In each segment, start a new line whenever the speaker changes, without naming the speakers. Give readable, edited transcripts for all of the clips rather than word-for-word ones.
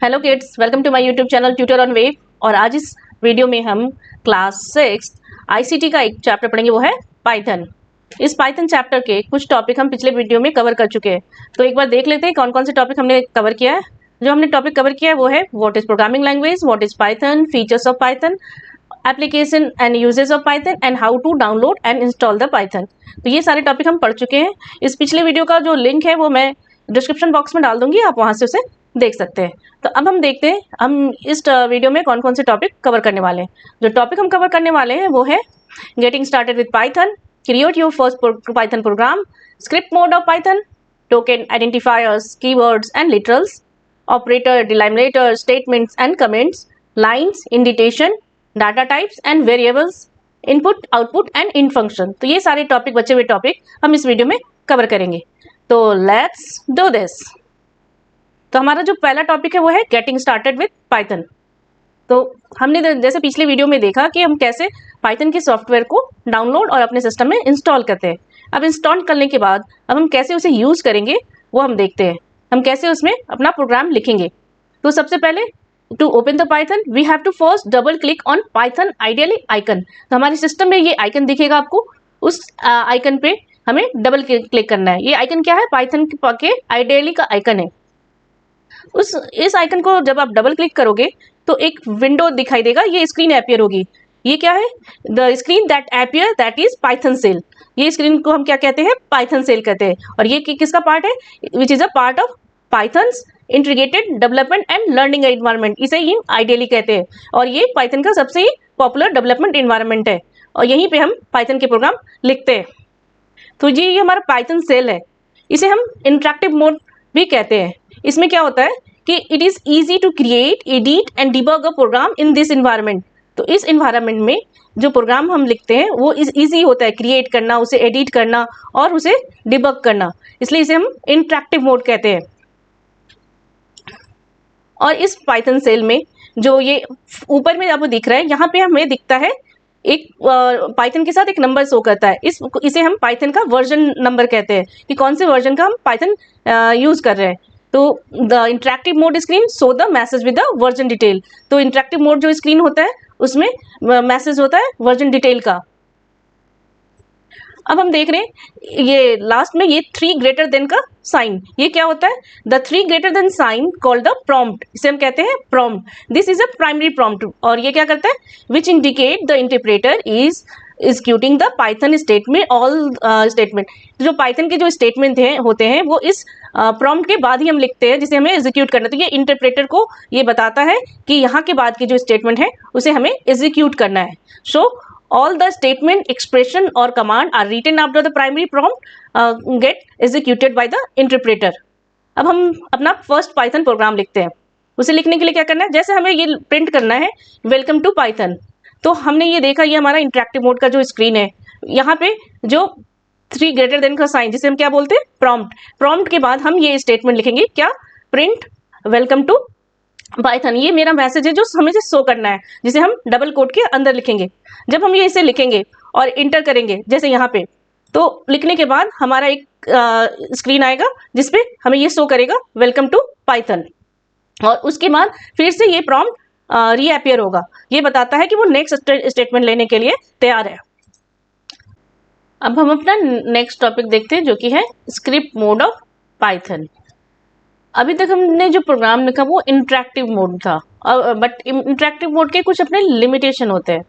Hello kids, welcome to my YouTube channel tutor on wave. और आज इस video में हम क्लास 6 आईसीटी का एक चैप्टर पढ़ेंगे, वो है पाइथन। इस पाइथन चैप्टर के कुछ टॉपिक हम पिछले वीडियो में कवर कर चुके हैं, तो एक बार देख लेते हैं कौन कौन से टॉपिक हमने कवर किया है। जो हमने टॉपिक कवर किया है वो है what is programming language, what is Python, features of Python, application and uses of Python and how to download and install the Python. तो ये सारे टॉपिक हम पढ़ चुके हैं। इस पिछले वीडियो का जो लिंक है वो मैं डिस्क्रिप्शन बॉक्स में डाल दूंगी, आप वहां से उसे देख सकते हैं। तो अब हम देखते हैं हम इस वीडियो में कौन कौन से टॉपिक कवर करने वाले हैं। जो टॉपिक हम कवर करने वाले हैं वो है getting started with Python, create your first Python program, script mode of Python, token identifiers, keywords and literals, operator, delimiter, statements and comments, lines, indentation, data types and variables, input, output and in function. तो ये सारे topic, बचे हुए topic हम इस video में cover करेंगे। तो लेट्स डू दिस। तो हमारा जो पहला टॉपिक है वो है गेटिंग स्टार्टेड विद पाइथन। तो हमने जैसे पिछले वीडियो में देखा कि हम कैसे पाइथन के सॉफ्टवेयर को डाउनलोड और अपने सिस्टम में इंस्टॉल करते हैं। अब इंस्टॉल करने के बाद अब हम कैसे उसे यूज़ करेंगे वो हम देखते हैं। हम कैसे उसमें अपना प्रोग्राम लिखेंगे। तो सबसे पहले to open the Python we have to first double click on Python IDLE icon. तो हमारे सिस्टम में ये आइकन दिखेगा आपको, उस आइकन पे हमें डबल क्लिक करना है। ये आइकन क्या है? पाइथन के आइडियली का आइकन है। इस आइकन को जब आप डबल क्लिक करोगे तो एक विंडो दिखाई देगा, ये स्क्रीन अपीयर होगी। ये क्या है? The screen that appear that is Python shell. ये स्क्रीन को हम क्या कहते हैं? पाइथन सेल कहते हैं। और ये किसका पार्ट है? Which is a part of pythons integrated development and learning environment, इसे ही आइडियली कहते हैं। और ये पाइथन का सबसे ही पॉपुलर डेवलपमेंट एनवायरनमेंट है और यहीं पे हम पाइथन के प्रोग्राम लिखते हैं। तो ये हमारा पाइथन सेल है। इसे हम इंटरेक्टिव मोड भी कहते हैं। इसमें क्या होता है कि it is easy to create, edit and debug a program in this environment. तो इस इन्वायरमेंट में जो प्रोग्राम हम लिखते हैं वो ईजी होता है क्रिएट करना, उसे एडिट करना और उसे डिबग करना, इसलिए इसे हम इंटरेक्टिव मोड कहते हैं। और इस पाइथन सेल में जो ये ऊपर में आपको दिख रहा है, यहाँ पे हमें दिखता है एक पाइथन के साथ एक नंबर शो करता है। इसे हम पाइथन का वर्जन नंबर कहते हैं कि कौन से वर्जन का हम पाइथन यूज कर रहे हैं। तो the interactive mode screen show the message with the version detail. तो इंटरेक्टिव मोड जो स्क्रीन होता है उसमें मैसेज होता है वर्जन डिटेल का। अब हम देख रहे हैं ये लास्ट में ये 3 ग्रेटर देन का साइन, ये क्या होता है? The 3 greater than sign called the prompt, इसे हम कहते हैं prompt. This is a primary prompt और ये क्या करता है? Which indicate the interpreter is executing the Python statement, all statement. जो पाइथन के जो स्टेटमेंट होते हैं वो इस प्रॉम्प्ट के बाद ही हम लिखते हैं, जिसे हमें एग्जीक्यूट करना है। तो ये इंटरप्रेटर को ये बताता है कि यहाँ के बाद की जो स्टेटमेंट है उसे हमें एग्जीक्यूट करना है। सो all the statement, expression or command are written after the primary prompt get executed by the interpreter। अब हम अपना फर्स्ट पाइथन प्रोग्राम लिखते हैं। उसे लिखने के लिए क्या करना है? जैसे हमें ये प्रिंट करना है वेलकम टू पाइथन, तो हमने ये देखा ये हमारा इंटरेक्टिव मोड का जो स्क्रीन है, यहाँ पे जो 3 ग्रेटर देन का साइन, जिसे हम क्या बोलते हैं? प्रॉम्प्ट। प्रॉम्प्ट के बाद हम ये स्टेटमेंट लिखेंगे, क्या? Print welcome to Python. ये मेरा मैसेज है जो हमें से शो करना है, जिसे हम डबल कोट के अंदर लिखेंगे। जब हम ये इसे लिखेंगे और इंटर करेंगे जैसे यहाँ पे, तो लिखने के बाद हमारा एक स्क्रीन आएगा जिसपे हमें ये शो करेगा वेलकम टू पाइथन। और उसके बाद फिर से ये प्रॉम्प्ट रीअपियर होगा, ये बताता है कि वो नेक्स्ट स्टेटमेंट लेने के लिए तैयार है। अब हम अपना नेक्स्ट टॉपिक देखते हैं जो कि है स्क्रिप्ट मोड ऑफ पाइथन। अभी तक हमने जो प्रोग्राम लिखा वो इंटरेक्टिव मोड था, बट इंटरेक्टिव मोड के कुछ अपने लिमिटेशन होते हैं।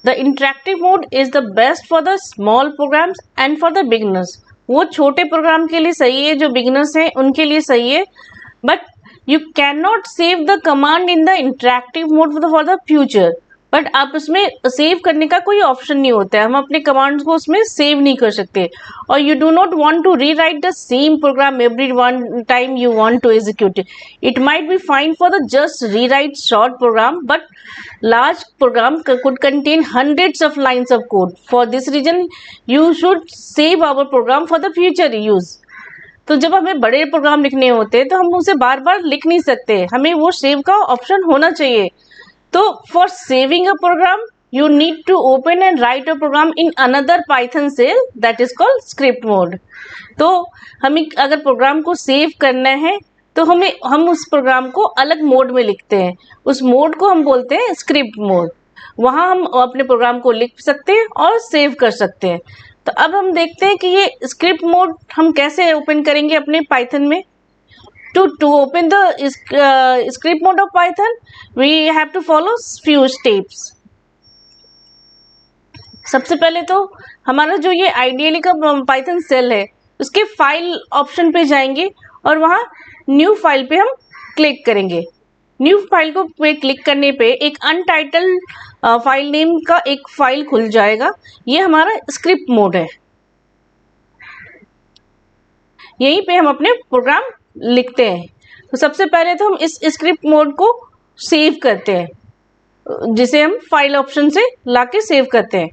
The interactive mode is the best for the small programs and for the beginners. वो छोटे प्रोग्राम के लिए सही है, जो बिगिनर्स हैं उनके लिए सही है। But you can not save the command in the interactive mode for the future. But आप उसमें सेव करने का कोई ऑप्शन नहीं होता है, हम अपने कमांड्स को उसमें सेव नहीं कर सकते। और you do not want to rewrite the same program every one time you want to execute it might be fine for the just rewrite short program, but large program could contain hundreds of lines of code. For this reason you should save our program for the future use। तो जब हमें बड़े programme लिखने होते हैं तो हम उसे बार बार लिख नहीं सकते, हमें वो सेव का ऑप्शन होना चाहिए। तो for saving a program you need to open and write a program in another Python shell that is called script mode। तो हमें अगर प्रोग्राम को सेव करना है तो हम उस प्रोग्राम को अलग मोड में लिखते हैं, उस मोड को हम बोलते हैं स्क्रिप्ट मोड। वहाँ हम अपने प्रोग्राम को लिख सकते हैं और सेव कर सकते हैं। तो अब हम देखते हैं कि ये स्क्रिप्ट मोड हम कैसे ओपन करेंगे अपने पाइथन में। To open the script mode of Python, we have to follow few steps. सबसे पहले तो हमारा जो ये आइडियली का पाइथन सेल है उसके फाइल ऑप्शन पे जाएंगे और वहाँ न्यू फाइल पे हम क्लिक करेंगे। न्यू फाइल को पे क्लिक करने पे एक अनटाइटल्ड फाइल नेम का एक फाइल खुल जाएगा। ये हमारा स्क्रिप्ट मोड है, यहीं पे हम अपने प्रोग्राम लिखते हैं। तो सबसे पहले तो हम इस स्क्रिप्ट मोड को सेव करते हैं, जिसे हम फाइल ऑप्शन से लाके सेव करते हैं।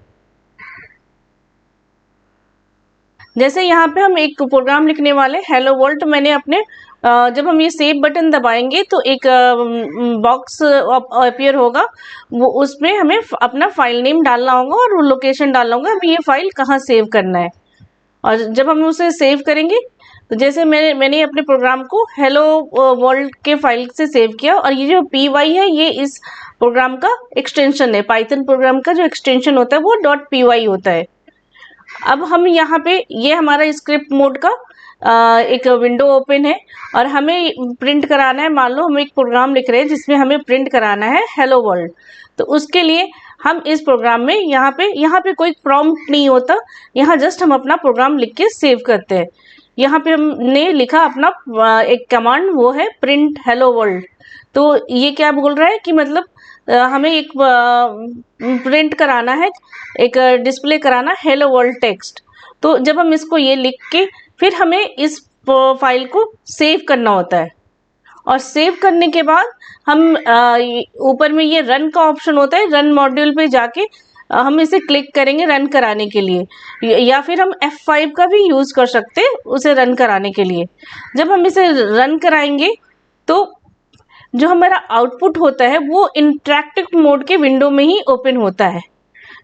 जैसे यहाँ पे हम एक प्रोग्राम लिखने वाले हेलो वर्ल्ड, मैंने अपने जब हम ये सेव बटन दबाएंगे तो एक बॉक्स अपीयर होगा, वो उसमें हमें अपना फाइल नेम डालना होगा और लोकेशन डालना होगा, हमें ये फाइल कहाँ सेव करना है। और जब हम उसे सेव करेंगे तो जैसे मैंने अपने प्रोग्राम को हेलो वर्ल्ड के फाइल से सेव किया और ये जो py है ये इस प्रोग्राम का एक्सटेंशन है। पाइथन प्रोग्राम का जो एक्सटेंशन होता है वो .py होता है। अब हम यहाँ पे ये हमारा स्क्रिप्ट मोड का एक विंडो ओपन है और हमें प्रिंट कराना है। मान लो हम एक प्रोग्राम लिख रहे हैं जिसमें हमें प्रिंट कराना है हेलो वर्ल्ड। तो उसके लिए हम इस प्रोग्राम में यहाँ पे कोई प्रॉम्प्ट नहीं होता, यहाँ जस्ट हम अपना प्रोग्राम लिख के सेव करते हैं। यहाँ पे हमने लिखा अपना एक कमांड, वो है प्रिंट हेलो वर्ल्ड। तो ये क्या बोल रहा है कि मतलब हमें एक प्रिंट कराना है, एक डिस्प्ले कराना हेलो वर्ल्ड टेक्स्ट। तो जब हम इसको ये लिख के फिर हमें इस फाइल को सेव करना होता है और सेव करने के बाद हम ऊपर में ये रन का ऑप्शन होता है, रन मॉड्यूल पे जाके हम इसे क्लिक करेंगे रन कराने के लिए, या फिर हम F5 का भी यूज़ कर सकते हैं उसे रन कराने के लिए। जब हम इसे रन कराएंगे तो जो हमारा आउटपुट होता है वो इंटरैक्टिव मोड के विंडो में ही ओपन होता है।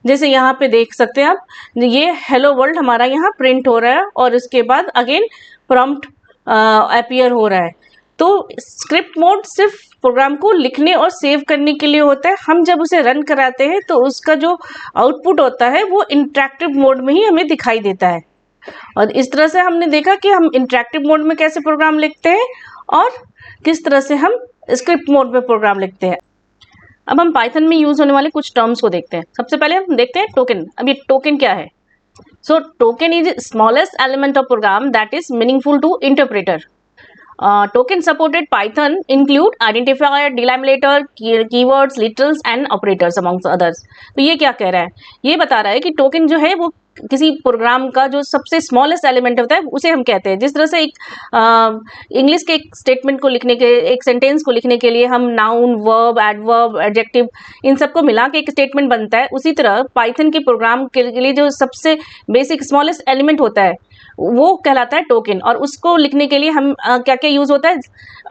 जैसे यहाँ पे देख सकते हैं आप, ये हेलो वर्ल्ड हमारा यहाँ प्रिंट हो रहा है और उसके बाद अगेन प्रॉम्प्ट अपीयर हो रहा है। तो स्क्रिप्ट मोड सिर्फ प्रोग्राम को लिखने और सेव करने के लिए होता है। हम जब उसे रन कराते हैं तो उसका जो आउटपुट होता है वो इंटरैक्टिव मोड में ही हमें दिखाई देता है। और इस तरह से हमने देखा कि हम इंटरैक्टिव मोड में कैसे प्रोग्राम लिखते हैं और किस तरह से हम स्क्रिप्ट मोड में प्रोग्राम लिखते हैं। अब हम पाइथन में यूज होने वाले कुछ टर्म्स को देखते हैं। सबसे पहले हम देखते हैं टोकन। अब ये टोकन क्या है? So token is smallest element of program that is meaningful to interpreter. Token supported Python include identifier, delimiter, keywords, literals and operators amongst others। तो ये क्या कह रहा है? ये बता रहा है कि टोकन जो है वो किसी प्रोग्राम का जो सबसे स्मॉलेस्ट एलिमेंट होता है उसे हम कहते हैं। जिस तरह से एक इंग्लिश के एक स्टेटमेंट को लिखने के, एक सेंटेंस को लिखने के लिए हम नाउन, वर्ब, एडवर्ब, एडजेक्टिव इन सबको मिला के एक स्टेटमेंट बनता है, उसी तरह पाइथन के प्रोग्राम के लिए जो सबसे बेसिक स्मॉलेस्ट एलिमेंट होता है वो कहलाता है टोकन। और उसको लिखने के लिए हम क्या क्या यूज होता है?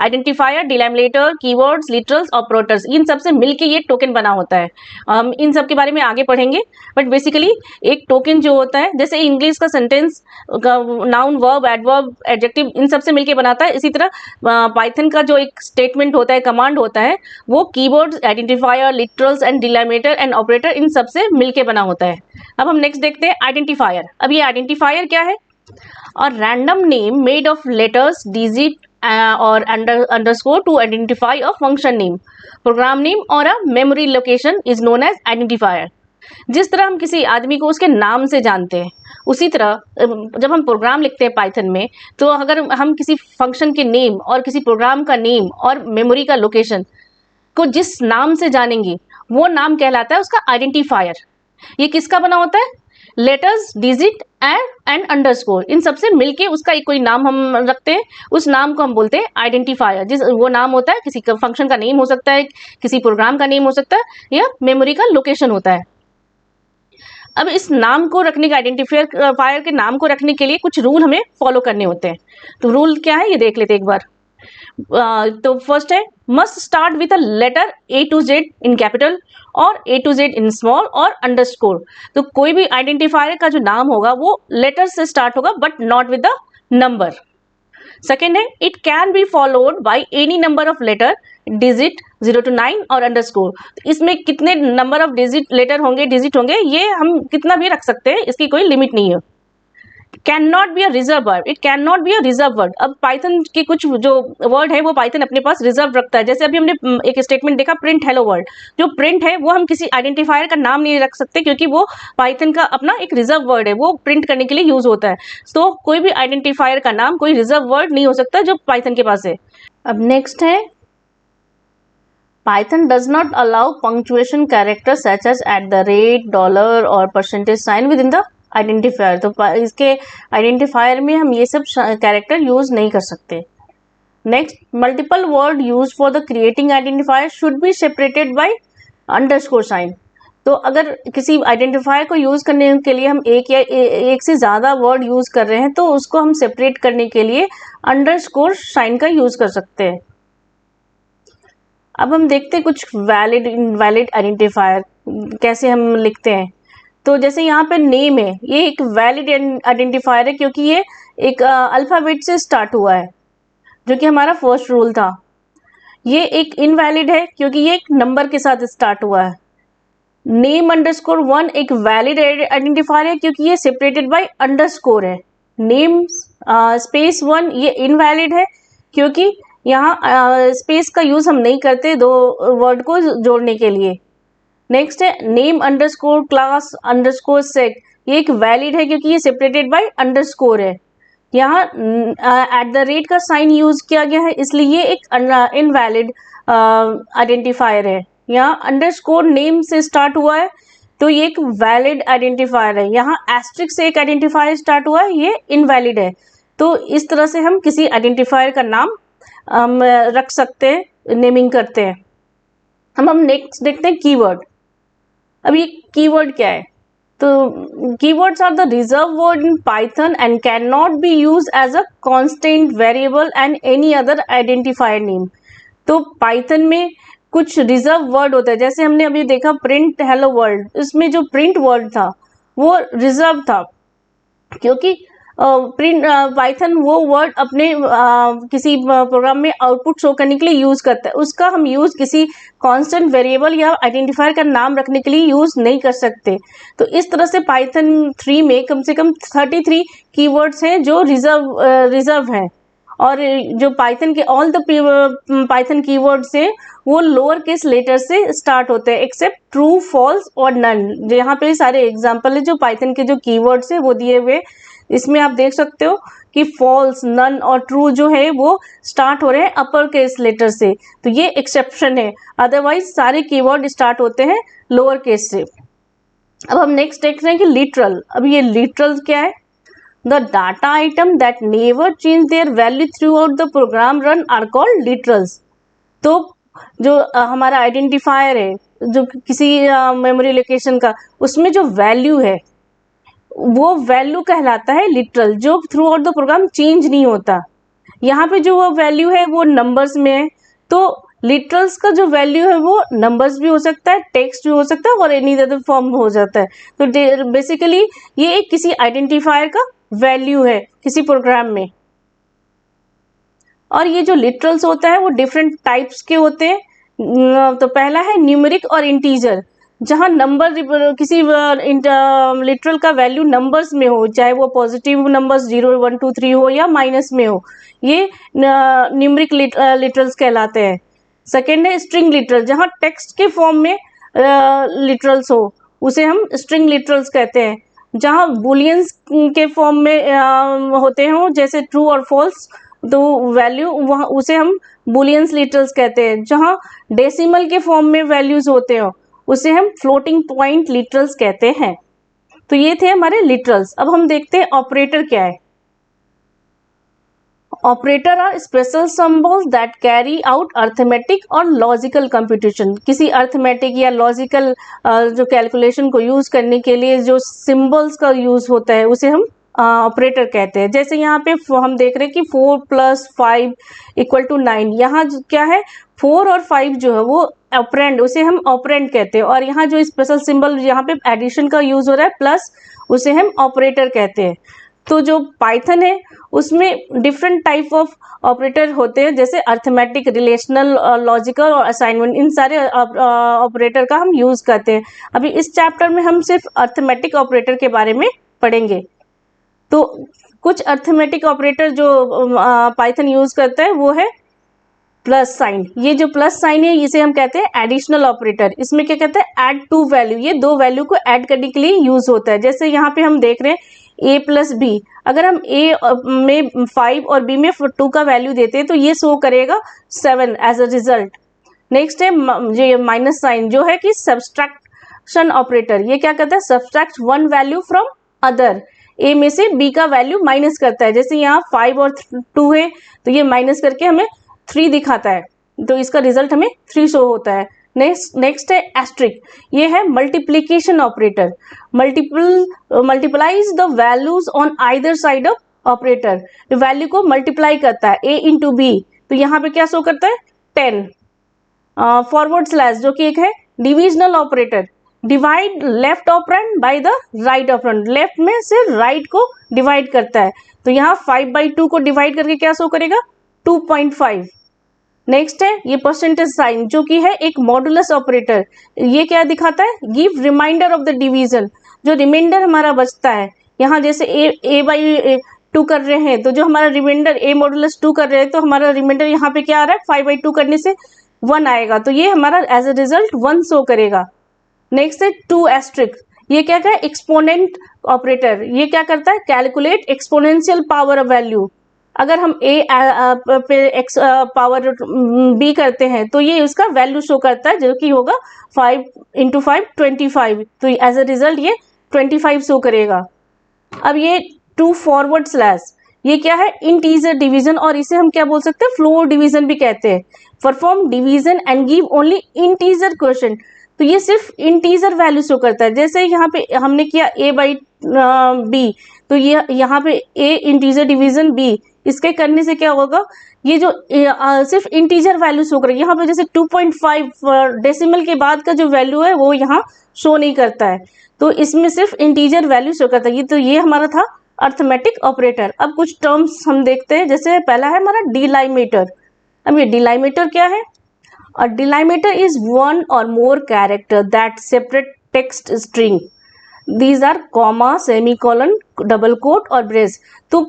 आइडेंटिफायर, डिलाइमिनेटर, कीवर्ड्स, लिटरल्स, ऑपरेटर्स, इन सब से मिलके ये टोकन बना होता है। हम इन सब के बारे में आगे पढ़ेंगे, बट बेसिकली एक टोकन जो होता है, जैसे इंग्लिश का sentence noun, verb, adverb, adjective इन सब से मिलके बनाता है, इसी तरह पाइथन का जो एक स्टेटमेंट होता है, कमांड होता है, वो keywords, identifier, literals and delimiter and operator इन सब से मिलके बना होता है। अब हम नेक्स्ट देखते हैं आइडेंटिफायर। अब ये आइडेंटिफायर क्या है? A random name made of letters, digit or underscore to identify a function name, program name or a memory location is known as identifier। जिस तरह हम किसी आदमी को उसके नाम से जानते हैं, उसी तरह जब हम प्रोग्राम लिखते हैं पाइथन में, तो अगर हम किसी फंक्शन के नेम और किसी प्रोग्राम का नेम और मेमोरी का लोकेशन को जिस नाम से जानेंगे वो नाम कहलाता है उसका आइडेंटिफायर। ये किसका बना होता है? लेटर्स, डिजिट एंड अंडरस्कोर, इन सबसे मिलके उसका एक कोई नाम हम रखते हैं, उस नाम को हम बोलते हैं आइडेंटिफायर। जिस वो नाम होता है किसी का फंक्शन का नेम हो सकता है, किसी प्रोग्राम का नेम हो सकता है, या मेमोरी का लोकेशन होता है। अब इस नाम को रखने के, आइडेंटिफायर के नाम को रखने के लिए कुछ रूल हमें फॉलो करने होते हैं। तो रूल क्या है ये देख लेते हैं एक बार। तो फर्स्ट है, must start with a letter A to Z in capital और A to Z in small और अंडरस्कोर। तो कोई भी आइडेंटिफायर का जो नाम होगा वो लेटर से स्टार्ट होगा but not with the number. Second है it can be followed by any number of letter digit 0 to 9 और अंडरस्कोर। इसमें कितने नंबर ऑफ डिजिट लेटर होंगे, डिजिट होंगे, ये हम कितना भी रख सकते हैं, इसकी कोई लिमिट नहीं है। Can not be a reserve word, it can not be a reserve word. अब पाइथन के कुछ जो वर्ड है वो पाइथन अपने पास रिजर्व रखता है। जैसे अभी हमने एक स्टेटमेंट देखा प्रिंट हेलो वर्ल्ड, जो प्रिंट है वो हम किसी आइडेंटिफायर का नाम नहीं रख सकते क्योंकि वो पाइथन का अपना एक रिजर्व वर्ड है, वो प्रिंट करने के लिए यूज होता है। तो कोई भी आइडेंटिफायर का नाम कोई रिजर्व वर्ड नहीं हो सकता जो पाइथन के पास है। अब नेक्स्ट है Python does not allow punctuation characters such as @ $, और %sign within the identifier। तो इसके आइडेंटिफायर में हम ये सब कैरेक्टर यूज नहीं कर सकते। Next, multiple word use for the creating identifier should be separated by _sign। तो अगर किसी आइडेंटिफायर को यूज करने के लिए हम एक या एक से ज्यादा वर्ड यूज कर रहे हैं तो उसको हम सेपरेट करने के लिए _sign का यूज कर सकते हैं। अब हम देखते हैं कुछ वैलिड इनवैलिड आइडेंटिफायर कैसे हम लिखते हैं। तो जैसे यहाँ पे नेम है, ये एक वैलिड आइडेंटिफायर है क्योंकि ये एक अल्फाबेट से स्टार्ट हुआ है जो कि हमारा फर्स्ट रूल था। ये एक इनवैलिड है क्योंकि ये एक नंबर के साथ स्टार्ट हुआ है। नेम _1 एक वैलिड आइडेंटिफायर है क्योंकि ये सेपरेटेड बाय अंडरस्कोर है। नेम _1 ये इनवैलिड है क्योंकि यहाँ स्पेस का यूज हम नहीं करते दो वर्ड को जोड़ने के लिए। नेक्स्ट है नेम _class _ ये एक वैलिड है क्योंकि ये सेपरेटेड बाय अंडरस्कोर है। यहाँ @ का साइन यूज किया गया है इसलिए ये एक इनवैलिड आइडेंटिफायर है। यहाँ अंडरस्कोर नेम से स्टार्ट हुआ है तो ये एक वैलिड आइडेंटिफायर है। यहाँ एस्ट्रिक्स से एक आइडेंटिफायर स्टार्ट हुआ है, ये इनवैलिड है। तो इस तरह से हम किसी आइडेंटिफायर का नाम रख सकते हैं, नेमिंग करते हैं। हम नेक्स्ट देखते हैं कीवर्ड। अब ये कीवर्ड क्या है? तो keywords are the reserve word in Python and can not be use as a constant variable and any other identifier name. तो पाइथन में कुछ रिजर्व वर्ड होता है, जैसे हमने अभी देखा प्रिंट हेलो वर्ल्ड, इसमें जो प्रिंट वर्ड था वो रिजर्व था क्योंकि पाइथन वो वर्ड अपने किसी प्रोग्राम में आउटपुट शो करने के लिए यूज करता है, उसका हम यूज किसी कांस्टेंट वेरिएबल या आइडेंटिफायर का नाम रखने के लिए यूज नहीं कर सकते। तो इस तरह से पाइथन 3 में कम से कम 33 कीवर्ड्स हैं जो रिजर्व हैं, और जो पाइथन के ऑल द पाइथन कीवर्ड्स हैं वो लोअर केस लेटर से स्टार्ट होते हैं एक्सेप्ट ट्रू, फॉल्स और नन। यहाँ पे सारे एग्जाम्पल है जो पाइथन के जो कीवर्ड्स है वो दिए हुए। इसमें आप देख सकते हो कि फॉल्स, नन और ट्रू जो है वो स्टार्ट हो रहे हैं अपर केस लेटर से, तो ये एक्सेप्शन है, अदरवाइज सारे कीवर्ड स्टार्ट होते हैं लोअर केस से। अब हम नेक्स्ट देख रहे हैं कि लिटरल। अब ये लिटरल क्या है? The data item that never change their value throughout the program run are called literals. तो जो हमारा आइडेंटिफायर है जो किसी मेमोरी लोकेशन का, उसमें जो वैल्यू है वो वैल्यू कहलाता है लिटरल, जो throughout the program change नहीं होता। यहाँ पे जो वो वैल्यू है वो नंबर्स में है, तो लिटरल्स का जो वैल्यू है वो नंबर्स भी हो सकता है, टेक्स्ट भी हो सकता है और एनी अदर फॉर्म हो जाता है। तो बेसिकली ये एक किसी आइडेंटिफायर का वैल्यू है किसी प्रोग्राम में। और ये जो लिटरल्स होता है वो डिफरेंट टाइप्स के होते हैं। तो पहला है न्यूमेरिक और इंटीजर, जहां नंबर किसी लिटरल का वैल्यू नंबर्स में हो, चाहे वो पॉजिटिव नंबर्स 0, 1, 2, 3 हो या माइनस में हो, ये न्यूमेरिक लिटरल्स कहलाते हैं। सेकेंड है स्ट्रिंग लिटरल, जहां टेक्स्ट के फॉर्म में लिटरल्स हो उसे हम स्ट्रिंग लिटरल्स कहते हैं। जहां बुलियंस के फॉर्म में होते हो जैसे ट्रू और फॉल्स, तो वैल्यू वहाँ उसे हम बुलियंस लिटरल्स कहते हैं। जहां डेसिमल के फॉर्म में वैल्यूज होते हो उसे हम फ्लोटिंग पॉइंट लिटरल्स कहते हैं। तो ये थे हमारे लिटरल्स। अब हम देखते हैं ऑपरेटर क्या है। Operator are special symbols that carry out arithmetic और लॉजिकल कंप्यूटेशन। किसी अर्थमेटिक या लॉजिकल जो कैलकुलेशन को यूज करने के लिए जो सिंबल्स का यूज होता है उसे हम ऑपरेटर कहते हैं। जैसे यहाँ पे हम देख रहे हैं कि 4 + 5 = 9। यहाँ क्या है, 4 और 5 जो है वो ऑपरेंड, उसे हम ऑपरेंड कहते हैं। और यहाँ जो स्पेशल सिंबल यहाँ पे एडिशन का यूज हो रहा है प्लस, उसे हम ऑपरेटर कहते हैं। तो जो पाइथन है उसमें डिफरेंट टाइप ऑफ ऑपरेटर होते हैं, जैसे अर्थमेटिक, रिलेशनल, लॉजिकल और असाइनमेंट, इन सारे ऑपरेटर का हम यूज करते हैं। अभी इस चैप्टर में हम सिर्फ अर्थमेटिक ऑपरेटर के बारे में पढ़ेंगे। तो कुछ अर्थमेटिक ऑपरेटर जो पाइथन यूज करता है वो है प्लस साइन। ये जो प्लस साइन है इसे हम कहते हैं एडिशनल ऑपरेटर। इसमें क्या कहते हैं, ऐड टू वैल्यू, ये दो वैल्यू को ऐड करने के लिए यूज होता है। जैसे यहाँ पे हम देख रहे हैं a प्लस बी, अगर हम a में 5 और b में 2 का वैल्यू देते हैं तो ये शो करेगा 7 एज अ रिजल्ट। नेक्स्ट है ये माइनस साइन, जो है कि सब्सट्रैक्शन ऑपरेटर। ये क्या करता है, subtract one value from other, a में से b का वैल्यू माइनस करता है। जैसे यहाँ 5 और 2 है तो ये माइनस करके हमें 3 दिखाता है, तो इसका रिजल्ट हमें 3 शो होता है। नेक्स्ट है एस्ट्रिक, ये है multiplication operator. Multiplies the values on either side of operator, value को मल्टीप्लाई करता है a इंटू बी, तो यहाँ पे क्या शो करता है 10। फॉरवर्ड स्लैश, जो कि एक है divisional operator, divide left operand by the right operand, left में से राइट को डिवाइड करता है। तो यहाँ 5/2 को डिवाइड करके क्या शो करेगा 2.5। नेक्स्ट है ये परसेंटेज साइन, जो कि है एक मॉडुलस ऑपरेटर। ये क्या दिखाता है, give reminder of the division, जो रिमाइंडर हमारा बचता है। यहाँ जैसे a/2 कर रहे हैं तो जो हमारा रिमाइंडर a मॉडुलस 2 कर रहे हैं तो हमारा रिमाइंडर यहाँ पे क्या आ रहा है, 5/2 करने से 1 आएगा, तो ये हमारा एज अ रिजल्ट 1 शो करेगा। नेक्स्ट है 2 एस्ट्रिक, ये क्या है एक्सपोनेंट ऑपरेटर। ये क्या करता है, calculate exponential power of value. अगर हम a पे x पावर b करते हैं तो ये उसका वैल्यू शो करता है, जो कि होगा 5 इंटू 5 25, तो एज अ रिजल्ट ये 25 शो करेगा। अब ये 2 फॉरवर्ड स्लैश, ये क्या है इंटीजर डिवीजन, और इसे हम क्या बोल सकते हैं, फ्लोर डिवीजन भी कहते हैं। Perform division and give only integer question, तो ये सिर्फ इंटीजर वैल्यू शो करता है। जैसे यहाँ पे हमने किया a/b, तो ये यहाँ पे a इंटीजर डिवीजन b, इसके करने से क्या होगा, ये जो सिर्फ इंटीजर वैल्यू शो करेगा। यहाँ पे जैसे 2.5 डेसिमल के बाद का जो वैल्यू है वो यहाँ शो नहीं करता है, तो इसमें सिर्फ इंटीजर वैल्यू शो करता है। तो ये हमारा था अर्थमेटिक ऑपरेटर। अब कुछ टर्म्स हम देखते हैं, जैसे पहला है हमारा डिलाइमेटर। अब ये डिलाइमेटर क्या है, a delimiter is one or more character that separate text string. These are comma, semicolon, double quote और ब्रेस। तो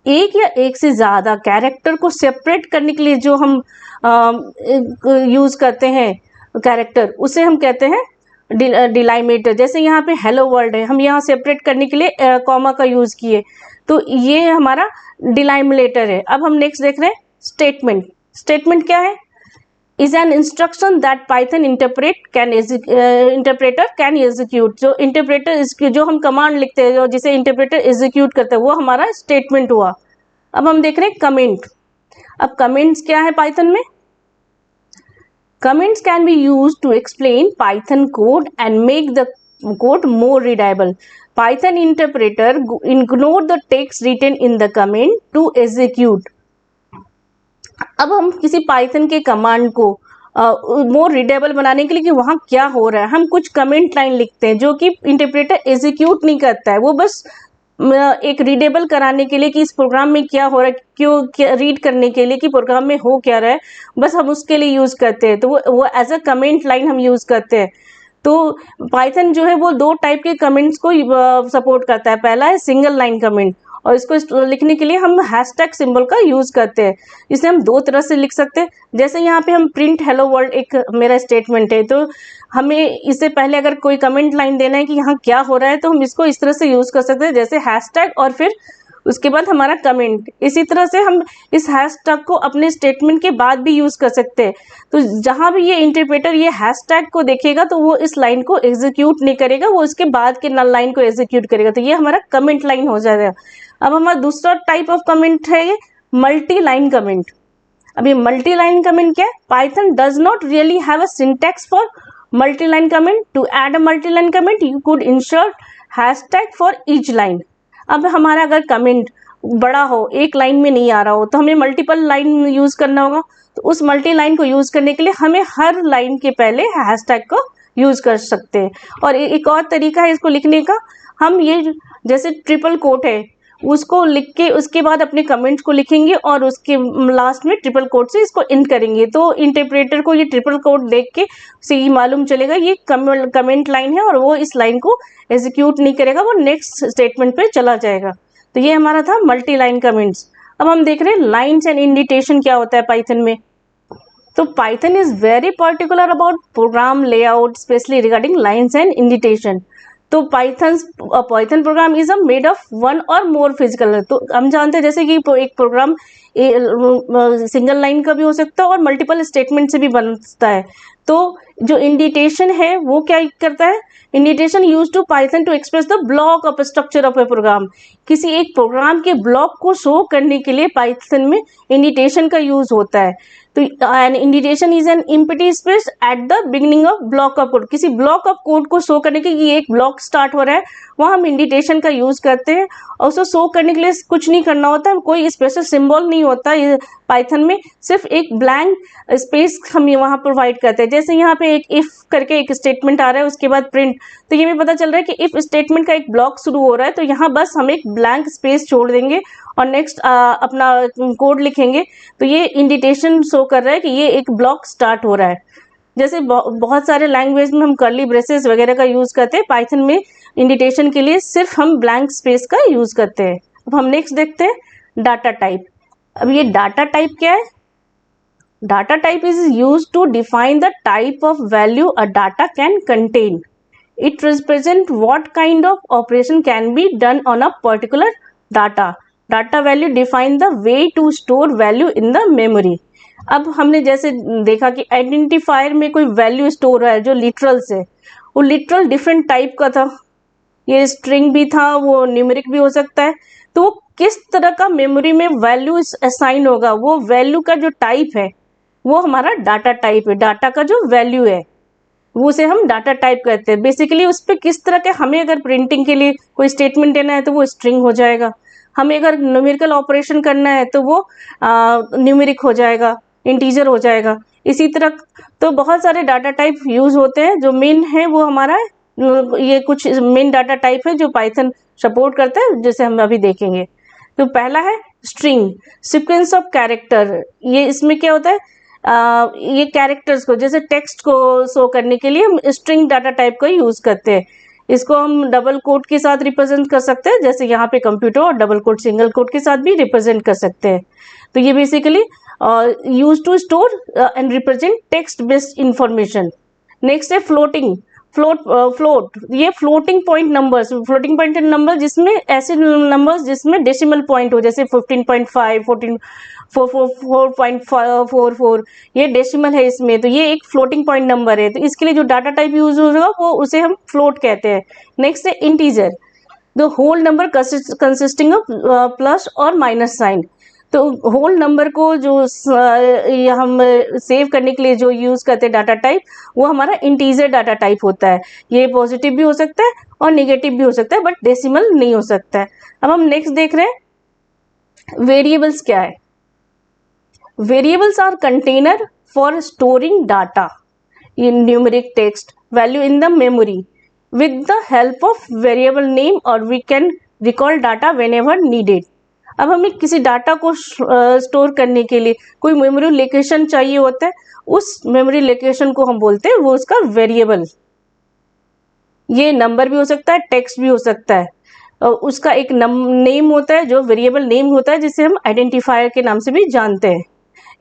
एक या एक से ज़्यादा कैरेक्टर को सेपरेट करने के लिए जो हम यूज़ करते हैं कैरेक्टर, उसे हम कहते हैं डिलाइमेटर। जैसे यहाँ पे हेलो वर्ल्ड है, हम यहाँ सेपरेट करने के लिए कॉमा का यूज़ किए, तो ये हमारा डिलाइमेटर है। अब हम नेक्स्ट देख रहे हैं स्टेटमेंट। स्टेटमेंट क्या है, is an instruction that Python interpreter can execute। जो इंटरप्रेटर, जो हम कमांड लिखते हैं, जो जिसे इंटरप्रेटर एग्जीक्यूट करता है, वो हमारा स्टेटमेंट हुआ। अब हम देख रहे हैं कमेंट। अब कमेंट्स क्या है पाइथन में, comments can be used to explain Python code and make the code more readable. Python interpreter ignore the text written in the comment to execute. अब हम किसी पाइथन के कमांड को मोर रीडेबल बनाने के लिए कि वहाँ क्या हो रहा है, हम कुछ कमेंट लाइन लिखते हैं जो कि इंटरप्रेटर एग्जीक्यूट नहीं करता है, वो बस एक रीडेबल कराने के लिए कि इस प्रोग्राम में क्या हो रहा है, क्यों रीड करने के लिए कि प्रोग्राम में हो क्या रहा है, बस हम उसके लिए यूज़ करते हैं। तो वो एज अ कमेंट लाइन हम यूज़ करते हैं। तो पाइथन जो है वो 2 टाइप के कमेंट्स को सपोर्ट करता है। पहला है सिंगल लाइन कमेंट, और इसको लिखने के लिए हम हैशटैग सिंबल का यूज़ करते हैं। इसे हम 2 तरह से लिख सकते हैं। जैसे यहाँ पे हम प्रिंट हेलो वर्ल्ड एक मेरा स्टेटमेंट है, तो हमें इससे पहले अगर कोई कमेंट लाइन देना है कि यहाँ क्या हो रहा है, तो हम इसको इस तरह से यूज़ कर सकते हैं, जैसे हैशटैग और फिर उसके बाद हमारा कमेंट। इसी तरह से हम इस हैशटैग को अपने स्टेटमेंट के बाद भी यूज़ कर सकते हैं। तो जहाँ भी ये इंटरप्रेटर ये हैशटैग को देखेगा तो वो इस लाइन को एग्जीक्यूट नहीं करेगा, वो इसके बाद के लाइन को एग्जीक्यूट करेगा। तो ये हमारा कमेंट लाइन हो जाएगा। अब हमारा दूसरा टाइप ऑफ कमेंट है ये मल्टी लाइन कमेंट। अब ये मल्टी लाइन कमेंट क्या है, Python does not really have a syntax for multi line comment. To add a multi line comment you could insert hashtag for each line. अब हमारा अगर comment बड़ा हो, एक लाइन में नहीं आ रहा हो, तो हमें मल्टीपल लाइन यूज़ करना होगा। तो उस मल्टी लाइन को यूज़ करने के लिए हमें हर लाइन के पहले हैशटैग को यूज़ कर सकते हैं। और एक और तरीका है इसको लिखने का, हम ये जैसे ट्रिपल कोट है, उसको लिख के उसके बाद अपने कमेंट्स को लिखेंगे और उसके लास्ट में ट्रिपल कोट से इसको इंट करेंगे। तो इंटरप्रेटर को ये ट्रिपल कोट देख के उसे ये मालूम चलेगा ये कमेंट लाइन है और वो इस लाइन को एग्जीक्यूट नहीं करेगा, वो नेक्स्ट स्टेटमेंट पे चला जाएगा। तो ये हमारा था मल्टी लाइन कमेंट्स। अब हम देख रहे हैं लाइन्स एंड इंडिटेशन क्या होता है पाइथन में। तो Python is very particular about program layout specially regarding lines and indentation. तो Python program is a made of one or more physical. तो हम जानते हैं जैसे कि एक प्रोग्राम सिंगल लाइन का भी हो सकता है और मल्टीपल स्टेटमेंट से भी बनता है। तो जो इंडिटेशन है वो क्या करता है, indentation use to Python to express the block of structure of a program. किसी एक प्रोग्राम के ब्लॉक को शो करने के लिए पाइथन में इंडिटेशन का यूज होता है। तो an indentation is an empty space at the beginning of block of code. किसी ब्लॉक ऑफ कोड को शो करने के लिए एक ब्लॉक स्टार्ट हो रहा है, वहाँ हम इंडिटेशन का यूज करते हैं। और उसको शो करने के लिए कुछ नहीं करना होता है, कोई स्पेशल सिंबल नहीं होता है पाइथन में, सिर्फ एक ब्लैंक स्पेस हम वहाँ प्रोवाइड करते हैं। जैसे यहाँ पे एक इफ करके एक स्टेटमेंट आ रहा है, उसके बाद प्रिंट, तो ये भी पता चल रहा है कि इफ स्टेटमेंट का एक ब्लॉक शुरू हो रहा है, तो यहाँ बस हम एक ब्लैंक स्पेस छोड़ देंगे और नेक्स्ट अपना कोड लिखेंगे। तो ये इंडिटेशन शो कर रहा है कि ये एक ब्लॉक स्टार्ट हो रहा है। जैसे बहुत सारे लैंग्वेज में हम कर्ली ब्रेसेस वगैरह का यूज करते हैं, पाइथन में इंडिटेशन के लिए सिर्फ हम ब्लैंक स्पेस का यूज करते हैं। अब हम नेक्स्ट देखते हैं डाटा टाइप। अब ये डाटा टाइप क्या है? Data type is use to define the type of value a data can contain. It represent what kind of operation can be done on a particular data. Data value define the way to store value in the memory. अब हमने जैसे देखा कि identifier में कोई value store है जो literal से, वो लिटरल डिफरेंट टाइप का था, ये स्ट्रिंग भी था, वो न्यूमेरिक भी हो सकता है। तो वो किस तरह का मेमोरी में वैल्यू असाइन होगा, वो वैल्यू का जो टाइप है वो हमारा डाटा टाइप है। डाटा का जो वैल्यू है वो उसे हम डाटा टाइप कहते हैं। बेसिकली उस पर किस तरह के, हमें अगर प्रिंटिंग के लिए कोई स्टेटमेंट देना है तो वो स्ट्रिंग हो जाएगा, हमें अगर न्यूमेरिकल ऑपरेशन करना है तो वो न्यूमेरिक हो जाएगा, इंटीजर हो जाएगा। इसी तरह तो बहुत सारे डाटा टाइप यूज होते हैं। जो मेन है वो हमारा ये कुछ मेन डाटा टाइप है जो पाइथन सपोर्ट करता है, जैसे हम अभी देखेंगे। तो पहला है स्ट्रिंग, सीक्वेंस ऑफ कैरेक्टर। ये इसमें क्या होता है, ये कैरेक्टर्स को, जैसे टेक्स्ट को शो करने के लिए हम स्ट्रिंग डाटा टाइप का यूज करते हैं। इसको हम डबल कोट के साथ रिप्रेजेंट कर सकते हैं, जैसे यहाँ पे कंप्यूटर और डबल कोट सिंगल कोट के साथ भी रिप्रेजेंट कर सकते हैं। तो ये basically use to store and represent text based information. Next है फ्लोटिंग, फ्लोट, ये floating point numbers, floating point number जिसमें ऐसे नंबर्स जिसमें डेसिमल पॉइंट हो, जैसे 15.5, 4.44, ये डेसिमल है इसमें, तो ये एक फ्लोटिंग पॉइंट नंबर है। तो इसके लिए जो डाटा टाइप यूज होगा वो उसे हम फ्लोट कहते हैं। नेक्स्ट है integer, the whole number consisting of plus और माइनस साइन। तो होल नंबर को जो हम सेव करने के लिए जो यूज करते हैं डाटा टाइप, वो हमारा इंटीजर डाटा टाइप होता है। ये पॉजिटिव भी हो सकता है और नेगेटिव भी हो सकता है, बट डेसिमल नहीं हो सकता है। अब हम नेक्स्ट देख रहे हैं वेरिएबल्स क्या है। Variables are container for storing data in numeric text value in the memory with the help of variable name, or we can recall data whenever needed। अब हमें किसी डाटा को स्टोर करने के लिए कोई मेमोरी लोकेशन चाहिए होता है, उस मेमोरी लोकेशन को हम बोलते हैं वो उसका वेरिएबल। ये नंबर भी हो सकता है, टेक्स्ट भी हो सकता है, और उसका एक नेम होता है जो वेरिएबल नेम होता है, जिसे हम आइडेंटिफायर के नाम से भी जानते हैं।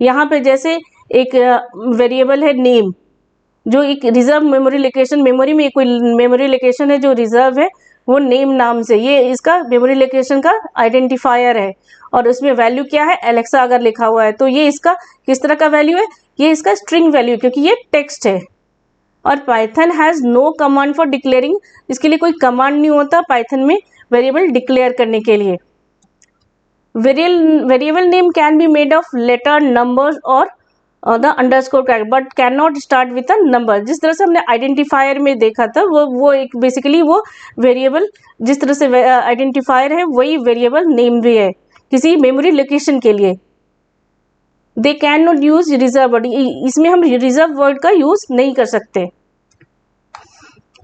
यहाँ पे जैसे एक वेरिएबल है नेम, जो एक रिजर्व मेमोरी लोकेशन, मेमोरी में कोई मेमोरी लोकेशन है जो रिजर्व है, वो नेम नाम से, ये इसका मेमोरी लोकेशन का आइडेंटिफायर है। और उसमें वैल्यू क्या है, एलेक्सा अगर लिखा हुआ है तो ये इसका किस तरह का वैल्यू है, ये इसका स्ट्रिंग वैल्यू, क्योंकि ये टेक्स्ट है। और Python has no command for declaring, इसके लिए कोई कमांड नहीं होता पाइथन में वेरिएबल डिक्लेयर करने के लिए। Variable name can be made of letter, numbers और the underscore character, but can not start with a number. जिस तरह से हमने आइडेंटिफायर में देखा था, वो एक बेसिकली वो वेरिएबल, जिस तरह से आइडेंटिफायर है वही वेरिएबल नेम भी है किसी मेमोरी लोकेशन के लिए। They can not use reserve word, इसमें हम रिजर्व वर्ड का यूज नहीं कर सकते।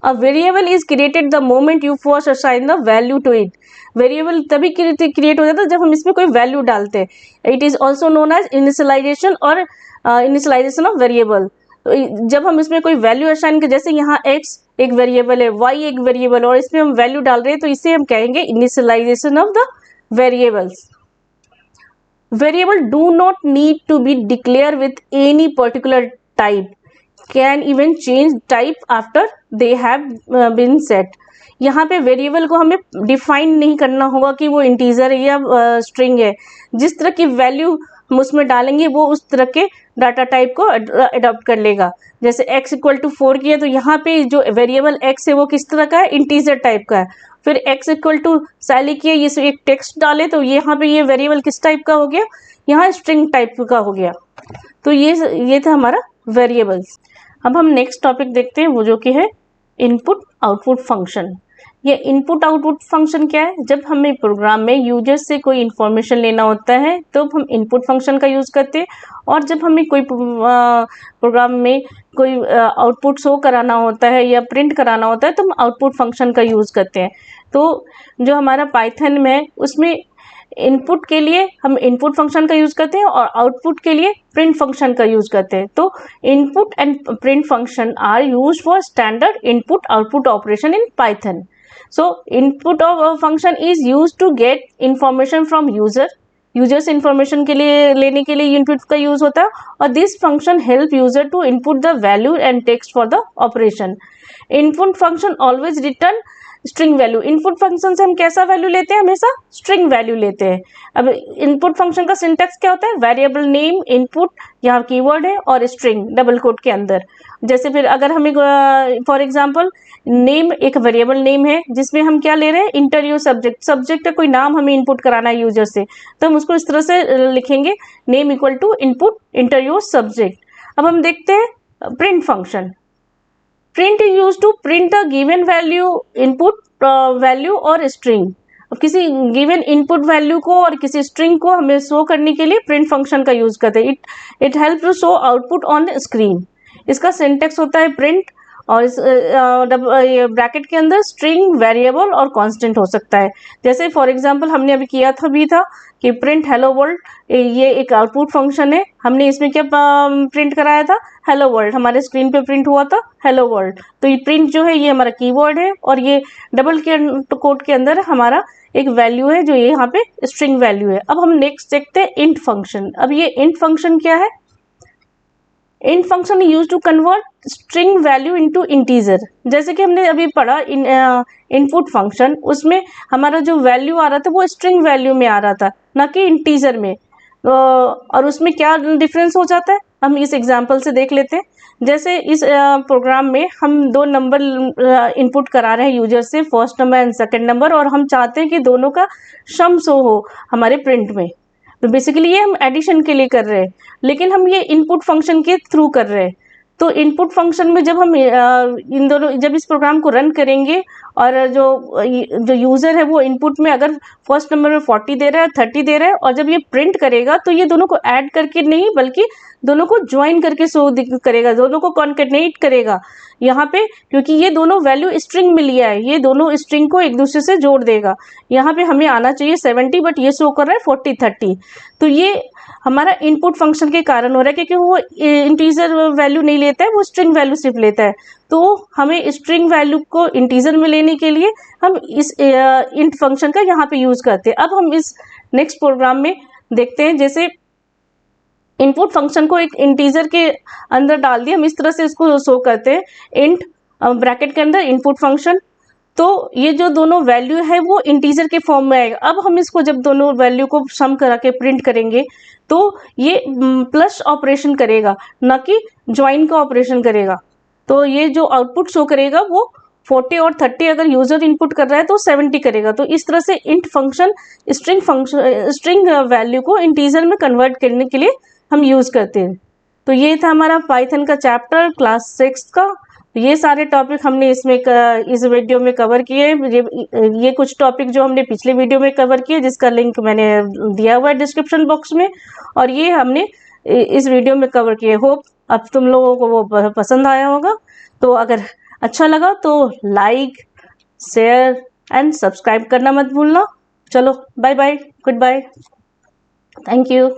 A variable is created the moment you first assign the value to it. Variable तभी क्रिएट हो जाता है जब हम इसमें कोई वैल्यू डालते हैं। It is also known as initialization और इनिशियलाइजेशन ऑफ वेरिएबल। तो जब हम इसमें कोई वैल्यू असाइन कर, जैसे यहाँ x एक वेरिएबल है, y एक वेरिएबल और इसमें हम वैल्यू डाल रहे हैं, तो इसे हम कहेंगे initialization of the variables. Variable do not need to be declared with any particular type, can even change type after they have been set। यहाँ पे वेरिएबल को हमें डिफाइन नहीं करना होगा कि वो इंटीजर है या स्ट्रिंग है। जिस तरह की वैल्यू हम उसमें डालेंगे वो उस तरह के डाटा टाइप को अडॉप्ट कर लेगा। जैसे x इक्वल टू 4 की है तो यहाँ पे जो वेरिएबल x है वो किस तरह का है, इंटीजर टाइप का है। फिर x इक्वल टू सैली की है, ये एक टेक्स्ट डाले तो यहाँ पे ये वेरिएबल किस टाइप का हो गया, यहाँ स्ट्रिंग टाइप का हो गया। तो ये था हमारा वेरिएबल्स। अब हम नेक्स्ट टॉपिक देखते हैं, वो जो कि है इनपुट आउटपुट फंक्शन। ये इनपुट आउटपुट फंक्शन क्या है? जब हमें प्रोग्राम में यूजर से कोई इन्फॉर्मेशन लेना होता है तो हम इनपुट फंक्शन का यूज़ करते हैं, और जब हमें कोई प्रोग्राम में कोई आउटपुट शो कराना होता है या प्रिंट कराना होता है तो हम आउटपुट फंक्शन का यूज़ करते हैं। तो जो हमारा पाइथन में उसमें इनपुट के लिए हम इनपुट फंक्शन का यूज़ करते हैं और आउटपुट के लिए प्रिंट फंक्शन का यूज़ करते हैं। तो input and print function are used for standard input output operation in Python. So input of a function is used to get information from user। User से इंफॉर्मेशन के लिए लेने के लिए इनपुट का यूज होता है, और this function help user to input the value and text for the operation. Input function always return string value. Input function से हम कैसा वैल्यू लेते हैं? हमेशा स्ट्रिंग वैल्यू लेते हैं। अब इनपुट फंक्शन का सिंटैक्स क्या होता है? वेरिएबल नेम इनपुट, यहाँ कीवर्ड है, और स्ट्रिंग डबल कोट के अंदर। जैसे फिर अगर हमें फॉर एग्जांपल नेम एक वेरिएबल नेम है जिसमें हम क्या ले रहे हैं, इंटर योर सब्जेक्ट। सब्जेक्ट का कोई नाम हमें इनपुट कराना है यूजर से, तो हम उसको इस तरह से लिखेंगे, name equal to input enter your subject. अब हम देखते हैं print function. Print is use to print a given value, input value और स्ट्रिंग। किसी गिवन इनपुट वैल्यू को और किसी स्ट्रिंग को हमें शो करने के लिए प्रिंट फंक्शन का यूज करते हैं। It help to show output on screen. इसका सिंटेक्स होता है प्रिंट, और इस ब्रैकेट के अंदर स्ट्रिंग, वेरिएबल और कांस्टेंट हो सकता है। जैसे फॉर एग्जांपल हमने अभी किया था कि प्रिंट हेलो वर्ल्ड, ये एक आउटपुट फंक्शन है। हमने इसमें क्या प्रिंट कराया था? Hello world. हमारे स्क्रीन पे प्रिंट हुआ था हेलो वर्ल्ड। तो ये प्रिंट जो है ये हमारा कीवर्ड है, और ये डबल कोट के अंदर हमारा एक वैल्यू है जो ये यहाँ पे स्ट्रिंग वैल्यू है। अब हम नेक्स्ट देखते हैं इंट फंक्शन। अब ये इंट फंक्शन क्या है? Int function use to convert string value into integer. जैसे कि हमने अभी पढ़ा इनपुट फंक्शन, उसमें हमारा जो वैल्यू आ रहा था वो स्ट्रिंग वैल्यू में आ रहा था, ना कि इंटीजर में। और उसमें क्या डिफरेंस हो जाता है हम इस एग्जांपल से देख लेते हैं। जैसे इस प्रोग्राम में हम दो नंबर इनपुट करा रहे हैं यूजर से, first number and second number, और हम चाहते हैं कि दोनों का सम शो हो हमारे प्रिंट में। तो बेसिकली ये हम एडिशन के लिए कर रहे हैं, लेकिन हम ये इनपुट फंक्शन के थ्रू कर रहे हैं। तो इनपुट फंक्शन में जब हम इन दोनों जब इस प्रोग्राम को रन करेंगे और जो यूज़र है वो इनपुट में अगर फर्स्ट नंबर में 40 दे रहा है, 30 दे रहा है, और जब ये प्रिंट करेगा तो ये दोनों को ऐड करके नहीं बल्कि दोनों को ज्वाइन करके शो करेगा, दोनों को कॉन्केटनेट करेगा यहाँ पे, क्योंकि ये दोनों वैल्यू स्ट्रिंग में लिया है, ये दोनों स्ट्रिंग को एक दूसरे से जोड़ देगा। यहाँ पे हमें आना चाहिए 70 बट ये शो कर रहा है 40 30। तो ये हमारा इनपुट फंक्शन के कारण हो रहा है, क्योंकि वो इंटीजर वैल्यू नहीं लेता है, वो स्ट्रिंग वैल्यू सिर्फ लेता है। तो हमें स्ट्रिंग वैल्यू को इंटीजर में लेने के लिए हम इस इंट फंक्शन का यहाँ पे यूज करते हैं। अब हम इस नेक्स्ट प्रोग्राम में देखते हैं, जैसे इनपुट फंक्शन को एक इंटीजर के अंदर डाल दिया, हम इस तरह से इसको शो करते हैं, इंट ब्रैकेट के अंदर इनपुट फंक्शन। तो ये जो दोनों वैल्यू है वो इंटीजर के फॉर्म में आएगा। अब हम इसको जब दोनों वैल्यू को सम करा के प्रिंट करेंगे तो ये प्लस ऑपरेशन करेगा, ना कि ज्वाइन का ऑपरेशन करेगा। तो ये जो आउटपुट शो करेगा वो 40 और 30, अगर यूजर इनपुट कर रहा है तो 70 करेगा। तो इस तरह से इंट फंक्शन स्ट्रिंग वैल्यू को इंटीजर में कन्वर्ट करने के लिए हम यूज करते हैं। तो ये था हमारा पाइथन का चैप्टर क्लास 6 का। ये सारे टॉपिक हमने इस वीडियो में कवर किए। ये कुछ टॉपिक जो हमने पिछले वीडियो में कवर किए, जिसका लिंक मैंने दिया हुआ है डिस्क्रिप्शन बॉक्स में, और ये हमने इस वीडियो में कवर किए। होप अब तुम लोगों को वो पसंद आया होगा। तो अगर अच्छा लगा तो लाइक, शेयर एंड सब्सक्राइब करना मत भूलना। चलो bye bye, goodbye, thank you.